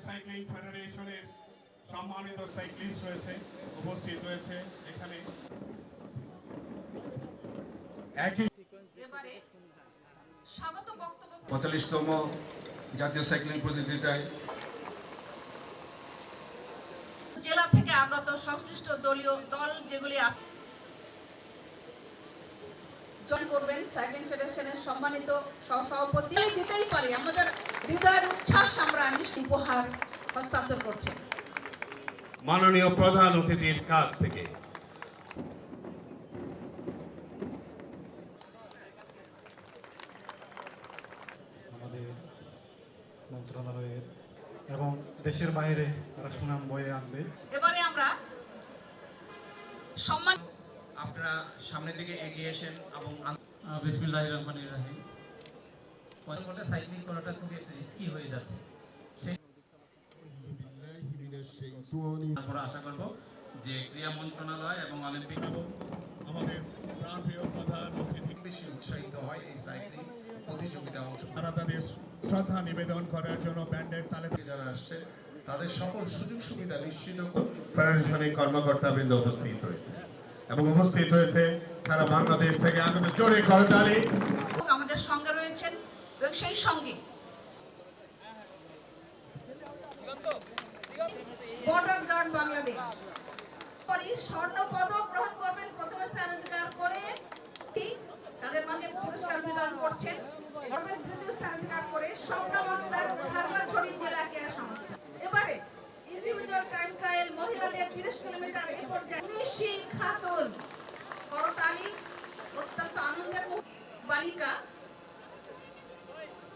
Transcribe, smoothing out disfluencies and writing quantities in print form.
Cycling ফেডারেশনের সম্মানিত cyclist রয়েছে, উপস্থিত রয়েছে এখানে। এবারে স্বাগত বক্তব্য 45তম জাতীয় সাইক্লিং প্রতিযোগিতায় জেলা থেকে আগত সংশ্লিষ্ট দলীয় দল যেগুলি আছে জয়েন করবেন। সাইক্লিং ফেডারেশনের সম্মানিত সভাপতি দিতেই পারি, আমাদের হৃদয়ের উচ্ছ্বাস আমরা উপহার হস্তান্তর করছেন মাননীয় প্রধান অতিথির কাছ থেকে। আমাদের মন্ত্রণালয়ের এবং দেশের বাইরে তারা সুনাম বয়ে আনবে। এবারে আমরা সম্মান আপনারা সামনের দিকে এগিয়ে এসেন এবং বিসমিল্লাহির রহমানির রহিম। পথে সাইক্লিং করাটা খুব একটা রিস্কি হয়ে যাচ্ছে। আমরা আশা করব যে ক্রীড়া মন্ত্রণালয় এবং অলিম্পিক আমাদের প্রাণপ্রিয় প্রধান অতিথি বেশি উৎসাহিত হয় এই সাইক্লিং প্রতিযোগিতায় অংশ তারা তাদের শ্রদ্ধা নিবেদন করার জন্য ব্যান্ডের তালে নিতে যারা আসছে তাদের সকল সুযোগ সুবিধা নিশ্চিত ফেডারেশনের কর্মকর্তাবৃন্দ উপস্থিত রয়েছে এবং উপস্থিত রয়েছে সারা বাংলাদেশ থেকে আগত জোরে করতালি। আমাদের সঙ্গে রয়েছেন এবং সেই সঙ্গে বর্ডার গার্ড বাংলাদেশ স্বর্ণ পদক গ্রহণ করবেন, প্রথমে স্থান অধিকার করে তাদের মাঝে পুরস্কার বিতরণ করছেন, দ্বিতীয় স্থান অধিকার করে